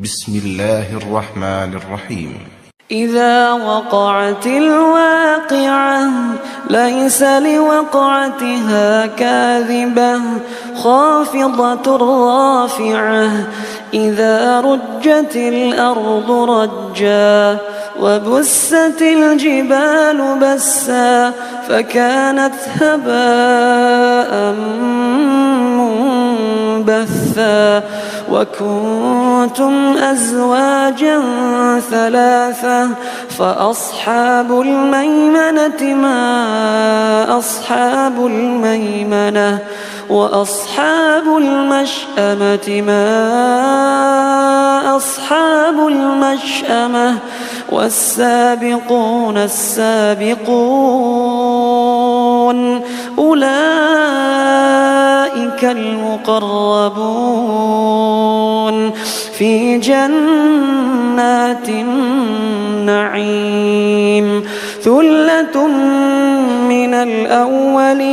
بسم الله الرحمن الرحيم. إذا وقعت الواقعة ليس لوقعتها كاذبة خافضة رافعة إذا رجت الأرض رجا وبست الجبال بسا فكانت هباء منبثا وكنتم أزواجا ثلاثة فأصحاب الميمنة ما أصحاب الميمنة وأصحاب المشأمة ما أصحاب المشأمة والسابقون السابقون أولئك المقربون في جنات النعيم ثلة من الأولين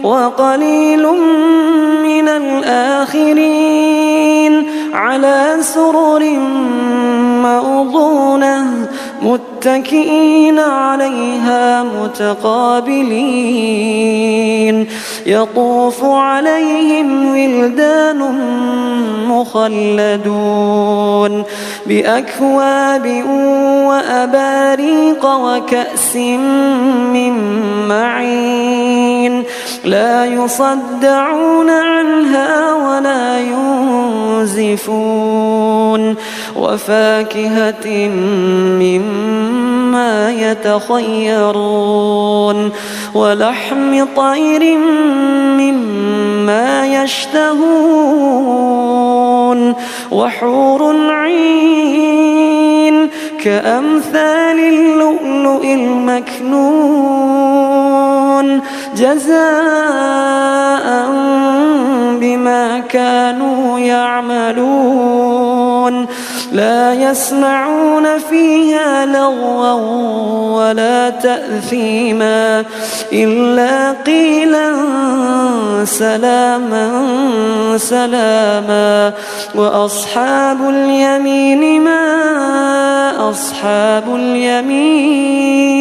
وقليل من الآخرين على سرر موضونة متكئين عليها متقابلين يطوف عليهم ولدان مخلدون بأكواب وأباريق وكأس من معين لا يصدعون عنها ولا ينزفون وفاكهة مما يتخيرون ولحم طير مما يشتهون وحور عين كأمثال اللؤلؤ المكنون جزاء بما كانوا يعملون لا يسمعون فيها لغوا ولا تأثيما إلا قيلا سلاما سلاما وأصحاب اليمين ما أصحاب اليمين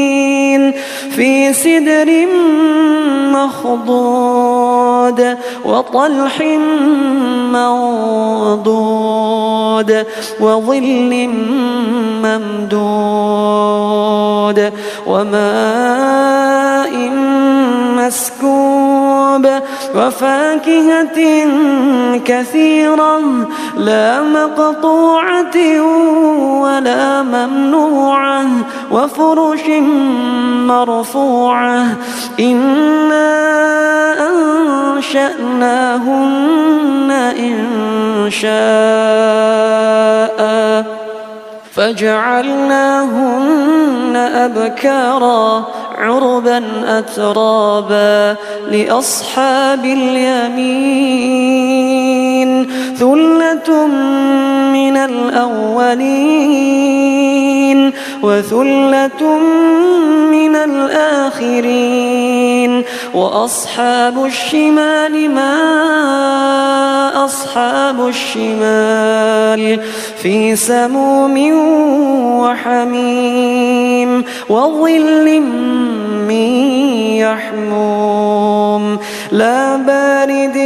في سدر مخضود وطلح منضود وظل ممدود وماء مسكوب وفاكهة كثيرة لا مقطوعة ولا ممنوعة وفرش مرفوعة إنا أنشأناهن إنشاء فجعلناهن أبكارا عربا أترابا لأصحاب اليمين ثلة من الأولين وثلة من الآخرين وأصحاب الشمال ما أصحاب الشمال في سموم وحميم وظل من يحموم لا بارد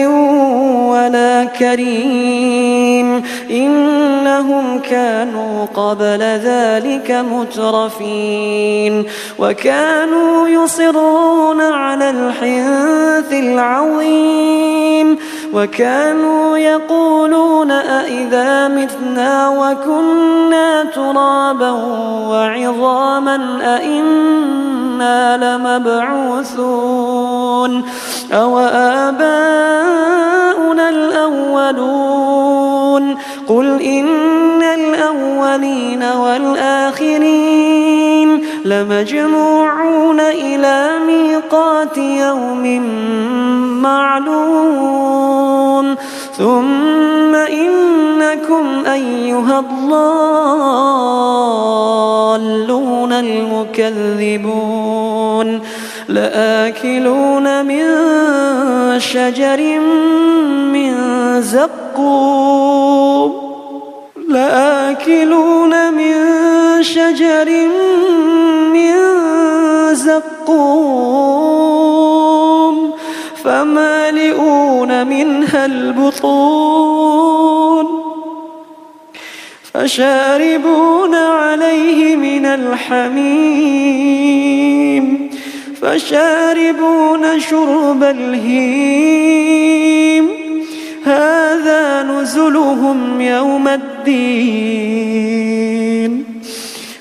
ولا كريم إنهم كانوا قبل ذلك مترفين وكانوا يصرون على الحنث العظيم وكانوا يقولون أئذا متنا وكنا ترابا وعظاما أئنا لمبعوثون أو آباؤنا الأولون قل إن الأولين والآخرين لمجموعون إلى ميقات يوم معلوم ثم إنكم أيها الضالون المكذبون لآكلون من شجر من زقوم لآكلون من شجر من زقوم فمالئون منها البطون فشاربون عليه من الحميم فشاربون شرب الهيم هذا نزلهم يوم الدين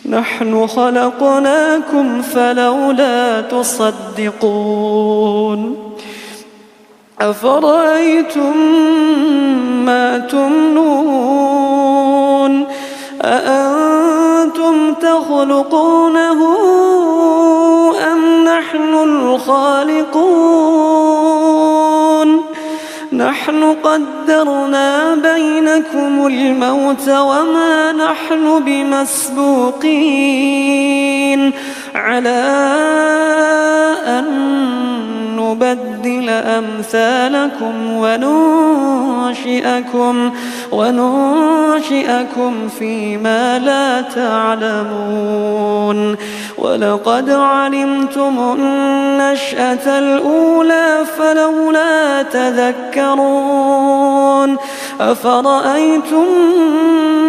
نحن خلقناكم فلولا تصدقون أفرأيتم ما تمنون أأنتم تخلقونه أم نحن الخالقون نحن قدرنا بينكم الموت وما نحن بمسبوقين على أن نبدل أمثالكم وننشئكم فيما لا تعلمون ولقد علمتم النشأة الأولى فلولا تذكرون أفرأيتم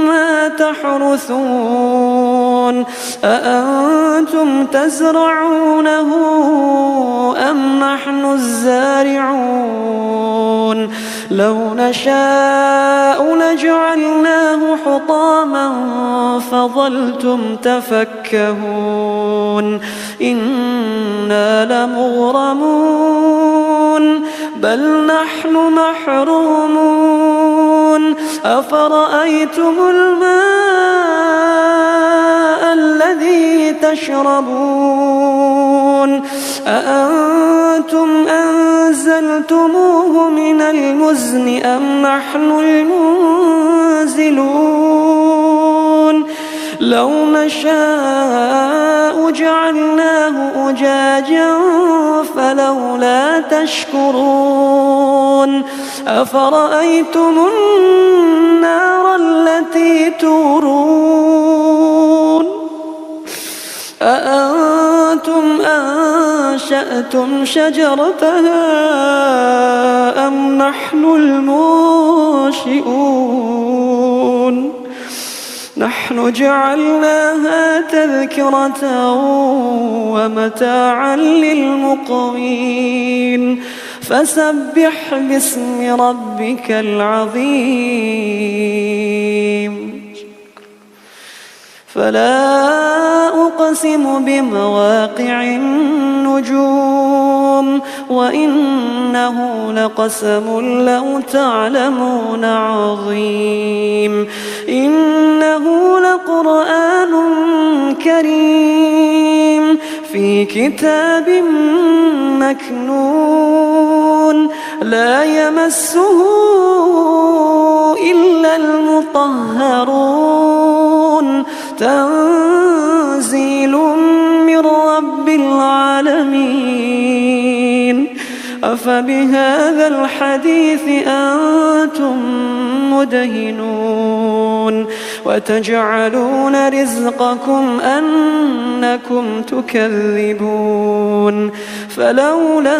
ما تحرثون أأنتم تزرعونه أم نحن الزارعون لو نشاء لجعلناه حطاما فظلتم تفكهون إنا لمغرمون بل نحن محرومون أفرأيتم الماء الذي تشربون أأنتم أنزلتموه من المزن أم نحن المنزلون لو نشاء جعلناه أجاجا فلولا تشكرون أفرأيتم النار التي تورون أأنتم أنشأتم شجرتها أم نحن المنشئون نحن جعلناها تذكرة ومتاعا للمقوين فسبح باسم ربك العظيم فلا أقسم بمواقع النجوم وإنه لقسم لو تعلمون عظيم إنه لقرآن كريم في كتاب مكنون لا يمسه إلا المطهرون تنزيل من رب العالمين أفبهذا الحديث أنتم مدهنون وتجعلون رزقكم أنكم تكذبون فلولا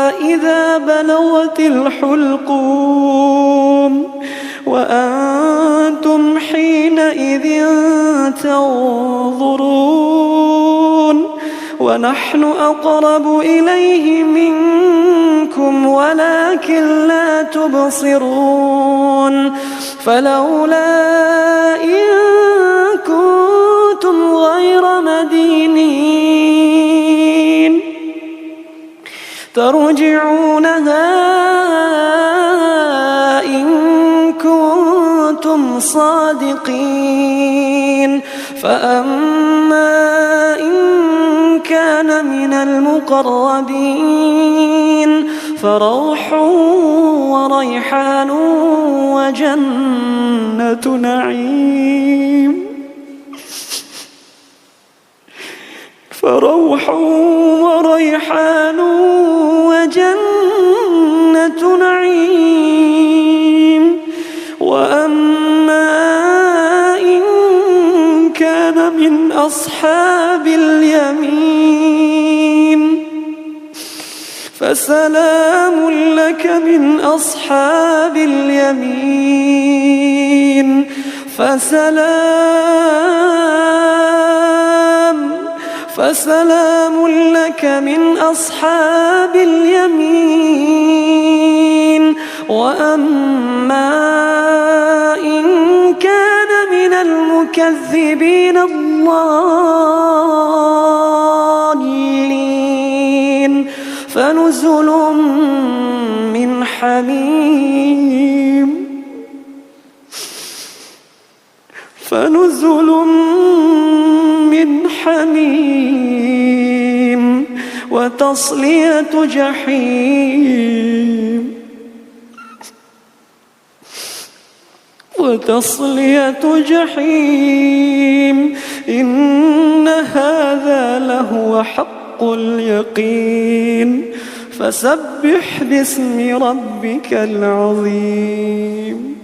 إذا بلغت الحلقوم وأنتم حينئذ تنظرون ونحن أقرب إليه منكم ولكن لا تبصرون فلولا إن كنتم غير مدينين ترجعونها إن كنتم صادقين فأما إن كان من المقربين فروح وريحان وجنة نعيم فروح وريحان وجنة نعيم وأما أصحاب اليمين فسلام لك من أصحاب اليمين فسلام لك من أصحاب اليمين وأما إن كان من المكذبين الضالين فنزل من حميم وتصلية جحيم إن هذا لهو حق اليقين فسبح باسم ربك العظيم.